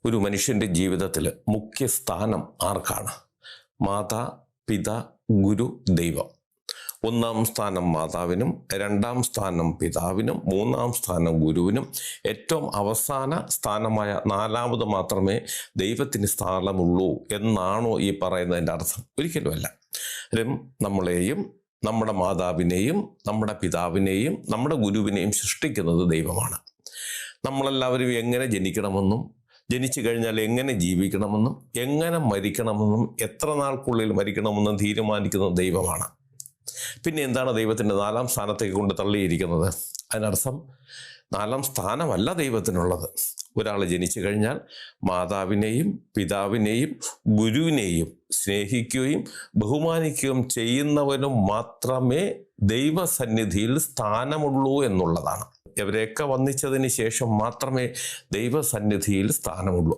ഒരു മനുഷ്യൻ്റെ ജീവിതത്തിൽ മുഖ്യ സ്ഥാനം ആർക്കാണ്? മാതാ, പിതാ, ഗുരു, ദൈവം. ഒന്നാം സ്ഥാനം മാതാവിനും, രണ്ടാം സ്ഥാനം പിതാവിനും, മൂന്നാം സ്ഥാനം ഗുരുവിനും, ഏറ്റവും അവസാന സ്ഥാനമായ നാലാമത് മാത്രമേ ദൈവത്തിന് സ്ഥാനമുള്ളൂ എന്നാണോ ഈ പറയുന്നതിൻ്റെ അർത്ഥം? ഒരിക്കലുമല്ല. നമ്മളെയും നമ്മുടെ മാതാവിനെയും നമ്മുടെ പിതാവിനെയും നമ്മുടെ ഗുരുവിനെയും സൃഷ്ടിക്കുന്നത് ദൈവമാണ്. നമ്മളെല്ലാവരും എങ്ങനെ ജനിക്കണമെന്നും ജനിച്ചു കഴിഞ്ഞാൽ എങ്ങനെ ജീവിക്കണമെന്നും എങ്ങനെ മരിക്കണമെന്നും എത്ര നാൾക്കുള്ളിൽ മരിക്കണമെന്നും തീരുമാനിക്കുന്നത് ദൈവമാണ്. പിന്നെ എന്താണ് ദൈവത്തിൻ്റെ നാലാം സ്ഥാനത്തേക്ക് കൊണ്ട് തള്ളിയിരിക്കുന്നത്? അതിനർത്ഥം നാലാം സ്ഥാനമല്ല ദൈവത്തിനുള്ളത്. ഒരാൾ ജനിച്ചു കഴിഞ്ഞാൽ മാതാവിനെയും പിതാവിനെയും ഗുരുവിനെയും സ്നേഹിക്കുകയും ബഹുമാനിക്കുകയും ചെയ്യുന്നവനും മാത്രമേ ദൈവസന്നിധിയിൽ സ്ഥാനമുള്ളൂ എന്നുള്ളതാണ്. ഇവരെയൊക്കെ വന്നിച്ചതിന് ശേഷം മാത്രമേ ദൈവസന്നിധിയിൽ സ്ഥാനമുള്ളൂ.